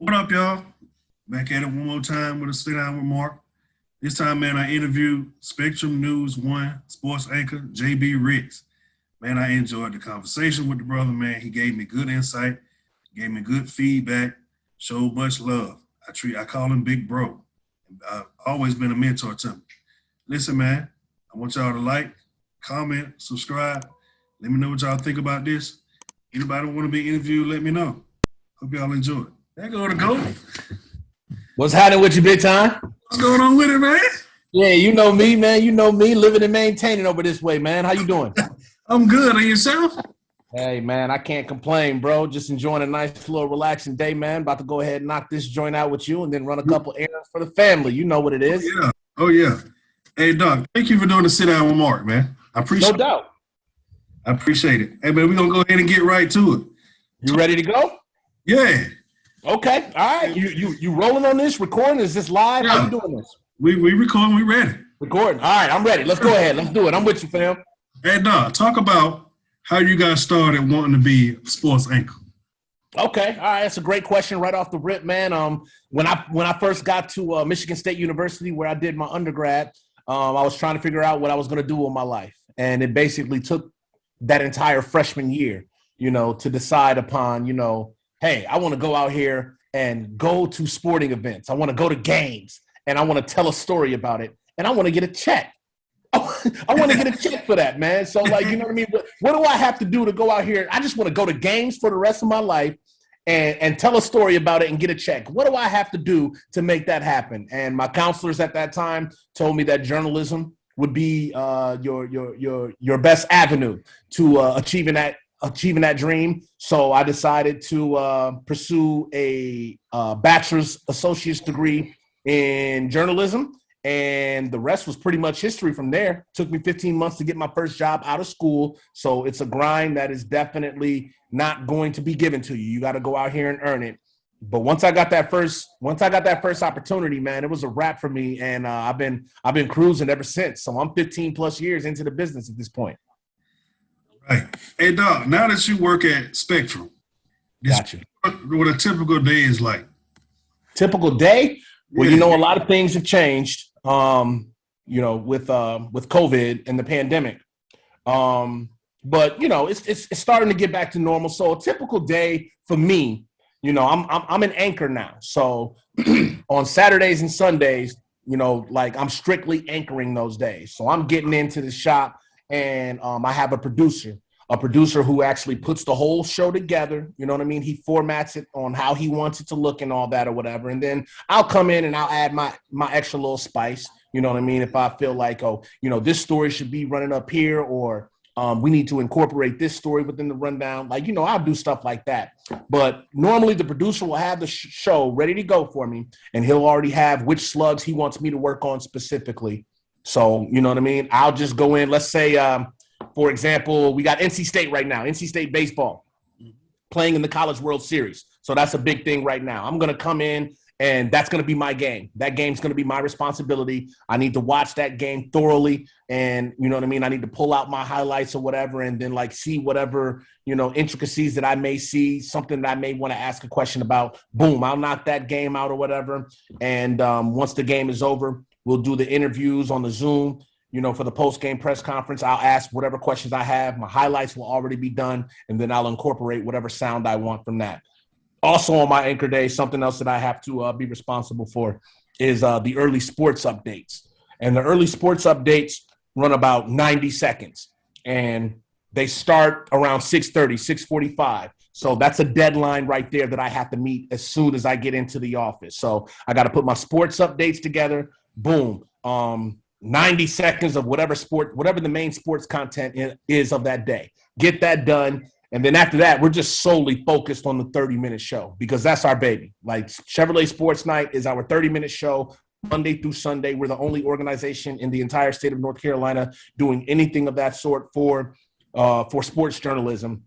What up, y'all? Back at it one more time with a sit down with Mark. This time, man, I interviewed Spectrum News One sports anchor JB Riggs. Man, I enjoyed the conversation with the brother. Man, he gave me good insight, gave me good feedback, showed much love. I call him Big Bro. I've always been a mentor to me. Listen, man, I want y'all to like, comment, subscribe. Let me know what y'all think about this. Anybody want to be interviewed? Let me know. Hope y'all enjoy it. There go to go. What's happening with you, big time? What's going on with it, man? Yeah, you know me, man. You know me, living and maintaining over this way, man. How you doing? I'm good. And yourself? Hey, man, I can't complain, bro. Just enjoying a nice little relaxing day, man. About to go ahead and knock this joint out with you and then run a couple errands for the family. You know what it is. Yeah. Oh, yeah. Hey, Doc, thank you for doing the sit down with Mark, man. No doubt. I appreciate it. Hey, man, we're going to go ahead and get right to it. You ready to go? Yeah. Okay. All right. You rolling on this? Recording? Is this live? Yeah. How you doing this? We recording. We ready. Recording. All right. I'm ready. Let's go ahead. Let's do it. I'm with you, fam. Hey, Doc, talk about how you got started wanting to be a sports anchor. Okay, all right, that's a great question right off the rip, man. When I first got to Michigan State University, where I did my undergrad, I was trying to figure out what I was going to do with my life, and it basically took that entire freshman year, to decide upon, hey, I want to go out here and go to sporting events. I want to go to games, and I want to tell a story about it, and I want to get a check. I want to get a check for that, man. So, like, you know what I mean? What do I have to do to go out here? I just want to go to games for the rest of my life and tell a story about it and get a check. What do I have to do to make that happen? And my counselors at that time told me that journalism would be your best avenue to achieving that dream. So I decided to pursue a bachelor's associate's degree in journalism. And the rest was pretty much history from there. Took me 15 months to get my first job out of school. So it's a grind that is definitely not going to be given to you. You got to go out here and earn it. But once I got that first opportunity, man, it was a wrap for me. And I've been cruising ever since. So I'm 15 plus years into the business at this point. Right. Hey, Doc, now that you work at Spectrum, got you. What a typical day is like? Typical day? Well, a lot of things have changed. With COVID and the pandemic. But it's starting to get back to normal. So a typical day for me, I'm an anchor now. So on Saturdays and Sundays, I'm strictly anchoring those days. So I'm getting into the shop and I have a producer who actually puts the whole show together. You know what I mean? He formats it on how he wants it to look and all that or whatever. And then I'll come in and I'll add my extra little spice. You know what I mean? If I feel like, this story should be running up here or we need to incorporate this story within the rundown. I'll do stuff like that. But normally the producer will have the show ready to go for me and he'll already have which slugs he wants me to work on specifically. So, you know what I mean? I'll just go in, let's say, for example, we got NC State right now, NC State baseball playing in the College World Series. So that's a big thing right now. I'm going to come in and that's going to be my game. That game's going to be my responsibility. I need to watch that game thoroughly. And you know what I mean? I need to pull out my highlights or whatever and then see whatever, intricacies that I may see, something that I may want to ask a question about. Boom, I'll knock that game out or whatever. And once the game is over, we'll do the interviews on the Zoom. For the post-game press conference, I'll ask whatever questions I have. My highlights will already be done, and then I'll incorporate whatever sound I want from that. Also on my anchor day, something else that I have to be responsible for is the early sports updates. And the early sports updates run about 90 seconds, and they start around 6:30, 6:45. So that's a deadline right there that I have to meet as soon as I get into the office. So I got to put my sports updates together. Boom. 90 seconds of whatever the main sports content is of that day. Get that done. And then after that, we're just solely focused on the 30-minute show because that's our baby. Like Chevrolet Sports Night is our 30-minute show Monday through Sunday. We're the only organization in the entire state of North Carolina doing anything of that sort for sports journalism.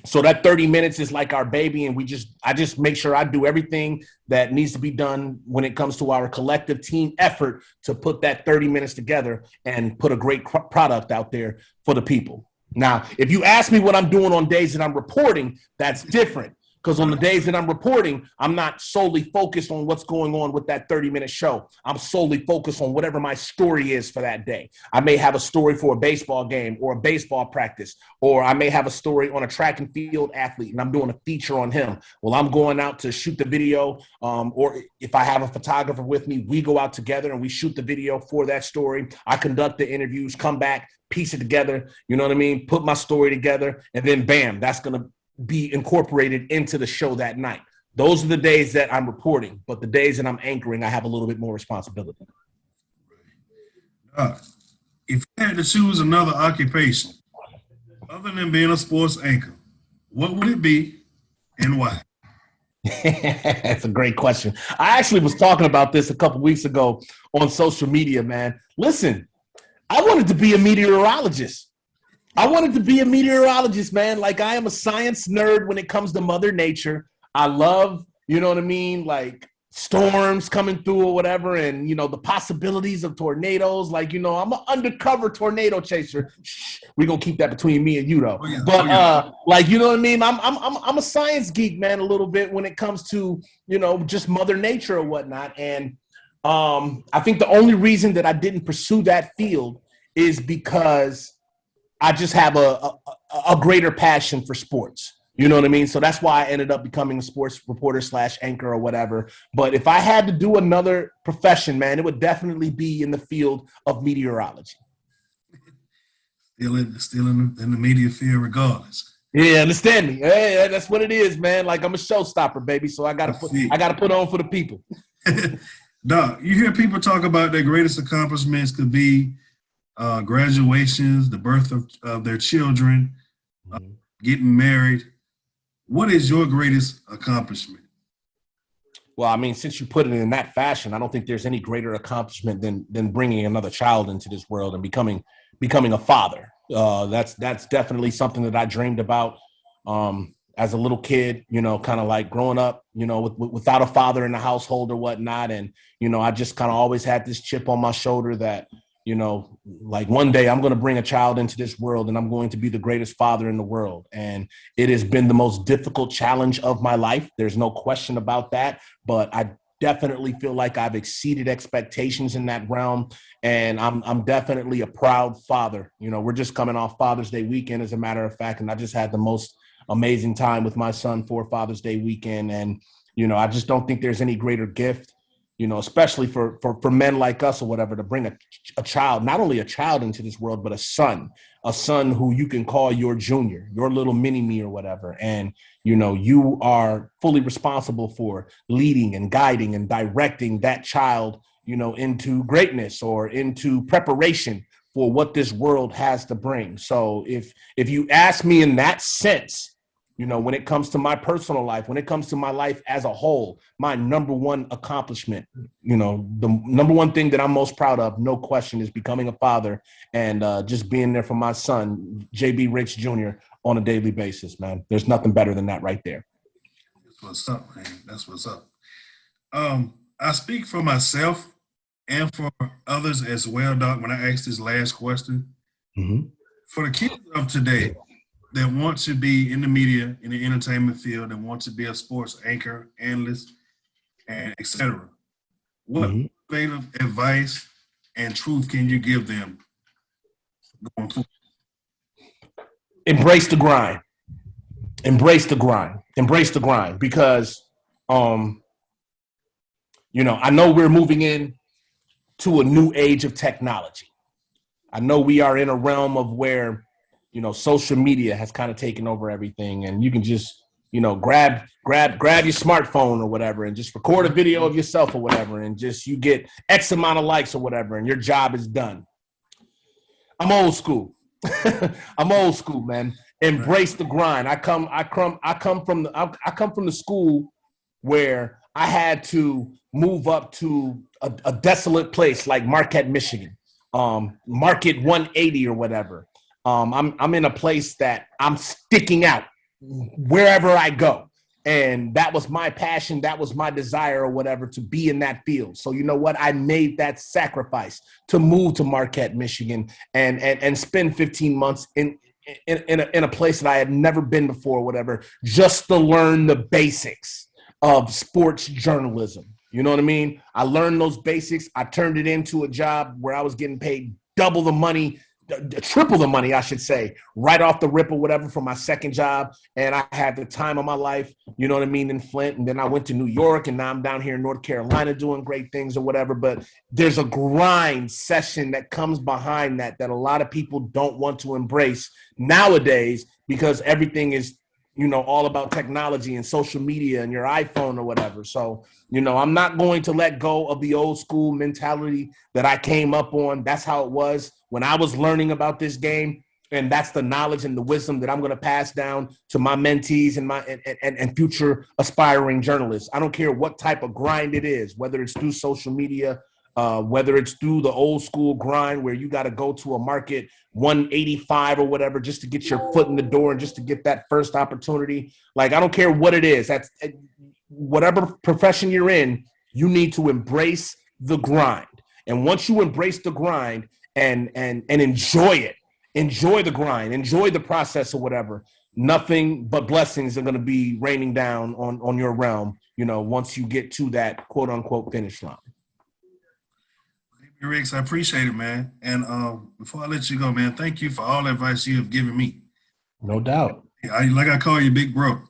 So that 30 minutes is like our baby, and I just make sure I do everything that needs to be done when it comes to our collective team effort to put that 30 minutes together and put a great product out there for the people. Now, if you ask me what I'm doing on days that I'm reporting, that's different. Because on the days that I'm reporting, I'm not solely focused on what's going on with that 30-minute show. I'm solely focused on whatever my story is for that day. I may have a story for a baseball game or a baseball practice, or I may have a story on a track and field athlete, and I'm doing a feature on him. Well, I'm going out to shoot the video, or if I have a photographer with me, we go out together and we shoot the video for that story. I conduct the interviews, come back, piece it together, you know what I mean? Put my story together, and then bam, that's going to be incorporated into the show that night. Those are the days that I'm reporting, but the days that I'm anchoring, I have a little bit more responsibility. If you had to choose another occupation other than being a sports anchor, what would it be and why? That's a great question. I actually was talking about this a couple weeks ago on social media, man. Listen, I wanted to be a meteorologist. Man. Like, I am a science nerd when it comes to Mother Nature. I love, you know what I mean? Like storms coming through or whatever. And, you know, the possibilities of tornadoes. Like, you know, I'm an undercover tornado chaser. Shh, we're going to keep that between me and you though. Like, you know what I mean? I'm a science geek, man, a little bit when it comes to, you know, just Mother Nature or whatnot. And I think the only reason that I didn't pursue that field is because I just have a greater passion for sports. You know what I mean? So that's why I ended up becoming a sports reporter / anchor or whatever. But if I had to do another profession, man, it would definitely be in the field of meteorology. Still in the media field regardless. Yeah, understand me. Hey, that's what it is, man. Like, I'm a showstopper, baby. So I gotta put on for the people. Doc, you hear people talk about their greatest accomplishments could be graduations, the birth of their children, getting married. What is your greatest accomplishment? Well, I mean, since you put it in that fashion, I don't think there's any greater accomplishment than bringing another child into this world and becoming a father. That's definitely something that I dreamed about as a little kid, you know, kind of like growing up, you know, without a father in the household or whatnot. And, you know, I just kind of always had this chip on my shoulder that, you know, like one day I'm going to bring a child into this world and I'm going to be the greatest father in the world. And it has been the most difficult challenge of my life. There's no question about that. But I definitely feel like I've exceeded expectations in that realm. And I'm definitely a proud father. You know, we're just coming off Father's Day weekend, as a matter of fact. And I just had the most amazing time with my son for Father's Day weekend. And, you know, I just don't think there's any greater gift, you know, especially for men like us or whatever, to bring a child, not only a child into this world, but a son who you can call your junior, your little mini me or whatever. And, you know, you are fully responsible for leading and guiding and directing that child, you know, into greatness or into preparation for what this world has to bring. So if you ask me in that sense, you know, when it comes to my personal life, when it comes to my life as a whole, my number one accomplishment, you know, the number one thing that I'm most proud of, no question, is becoming a father and just being there for my son, JB Ricks Jr., on a daily basis, man. There's nothing better than that right there. That's what's up, man. That's what's up. I speak for myself and for others as well, Doc, when I ask this last question. Mm-hmm. For the kids of today that want to be in the media, in the entertainment field, and want to be a sports anchor, analyst, and etc., what innovative advice and truth can you give them going forward? Embrace the grind. Embrace the grind. Embrace the grind, because, you know, I know we're moving in to a new age of technology. I know we are in a realm of where, you know, social media has kind of taken over everything, and you can just, you know, grab your smartphone or whatever and just record a video of yourself or whatever, and just you get X amount of likes or whatever, and your job is done. I'm old school. I'm old school, man. Embrace the grind. I come from the school where I had to move up to a desolate place like Marquette, Michigan, Market 180 or whatever. I'm in a place that I'm sticking out wherever I go. And that was my passion. That was my desire or whatever, to be in that field. So you know what? I made that sacrifice to move to Marquette, Michigan, and spend 15 months in a place that I had never been before, or whatever, just to learn the basics of sports journalism. You know what I mean? I learned those basics. I turned it into a job where I was getting paid double the money, triple the money, I should say, right off the rip or whatever from my second job. And I had the time of my life, you know what I mean, in Flint. And then I went to New York, and now I'm down here in North Carolina doing great things or whatever. But there's a grind session that comes behind that a lot of people don't want to embrace nowadays, because everything is, you know, all about technology and social media and your iPhone or whatever. So, you know, I'm not going to let go of the old school mentality that I came up on. That's how it was when I was learning about this game. And that's the knowledge and the wisdom that I'm going to pass down to my mentees and my and future aspiring journalists. I don't care what type of grind it is, whether it's through social media, whether it's through the old school grind where you got to go to a market 185 or whatever just to get your foot in the door and just to get that first opportunity. Like, I don't care what it is. That's whatever profession you're in, you need to embrace the grind. And once you embrace the grind and enjoy it, enjoy the grind, enjoy the process or whatever, nothing but blessings are going to be raining down on your realm, you know, once you get to that quote unquote finish line. Rex, I appreciate it, man. And before I let you go, man, thank you for all the advice you have given me. No doubt. I call you big bro.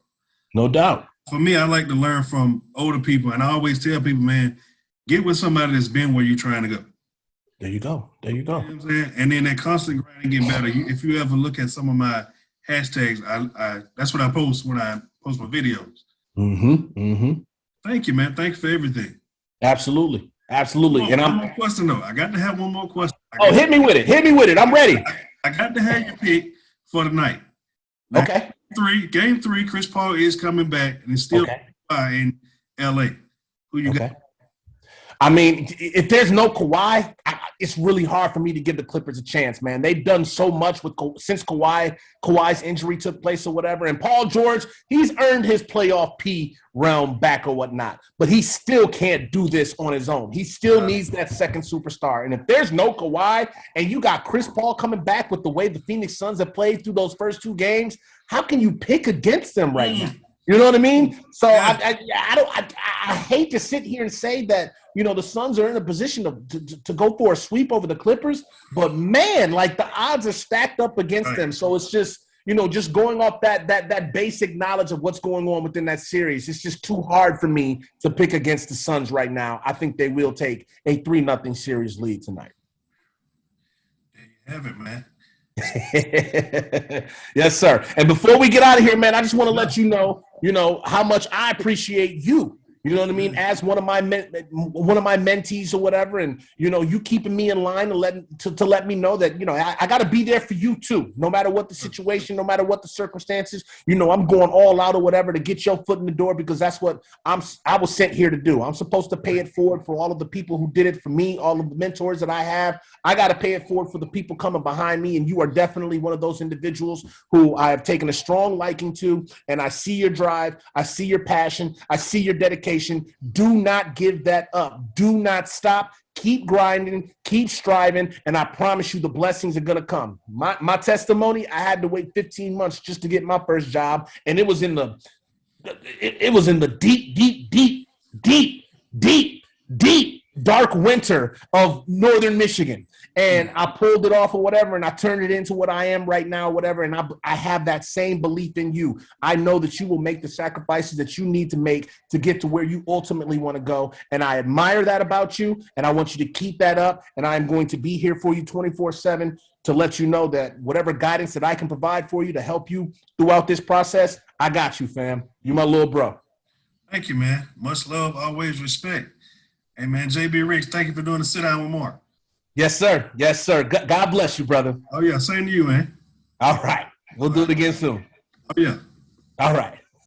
No doubt. For me, I like to learn from older people, and I always tell people, man, get with somebody that's been where you're trying to go. There you go. There you go. You know what I'm saying? And then that constant grinding getting better. If you ever look at some of my hashtags, I that's what I post when I post my videos. Thank you, man. Thanks for everything. Absolutely. Absolutely. One more question, though. I got to have one more question. Hit me with it. Hit me with it. I'm ready. I got to have your pick for the night. Now, okay. Game three, Chris Paul is coming back, and it's still in L.A. Who you got? I mean, if there's no Kawhi, it's really hard for me to give the Clippers a chance, man. They've done so much since Kawhi's injury took place or whatever. And Paul George, he's earned his playoff P realm back or whatnot. But he still can't do this on his own. He still needs that second superstar. And if there's no Kawhi and you got Chris Paul coming back with the way the Phoenix Suns have played through those first two games, how can you pick against them right now? You know what I mean? So I hate to sit here and say that, you know, the Suns are in a position to go for a sweep over the Clippers, but man, like the odds are stacked up against them. So it's just, you know, just going off that basic knowledge of what's going on within that series, it's just too hard for me to pick against the Suns right now. I think they will take a 3-0 series lead tonight. There you have it, man. Yes, sir. And before we get out of here, man, I just want to let you know how much I appreciate you. You know what I mean? As one of my mentees or whatever, and you know, you keeping me in line and to let me know that, you know, I got to be there for you too, no matter what the situation, no matter what the circumstances. You know, I'm going all out or whatever to get your foot in the door, because that's what I was sent here to do. I'm supposed to pay it forward for all of the people who did it for me, all of the mentors that I have. I got to pay it forward for the people coming behind me, and you are definitely one of those individuals who I have taken a strong liking to, and I see your drive, I see your passion, I see your dedication. Do not give that up. Do not stop. Keep grinding, keep striving, and I promise you the blessings are going to come. My testimony, I had to wait 15 months just to get my first job, and it was in the deep dark winter of northern Michigan. And I pulled it off or whatever, and I turned it into what I am right now, whatever. And I have that same belief in you. I know that you will make the sacrifices that you need to make to get to where you ultimately want to go. And I admire that about you, and I want you to keep that up. And I'm going to be here for you 24/7 to let you know that whatever guidance that I can provide for you to help you throughout this process, I got you, fam. You my little bro. Thank you, man. Much love, always respect. Hey, man, JB Riggs, thank you for doing the sit down with Mark. Yes, sir. Yes, sir. God bless you, brother. Oh, yeah. Same to you, man. All right. We'll do it again soon. Oh, yeah. All right.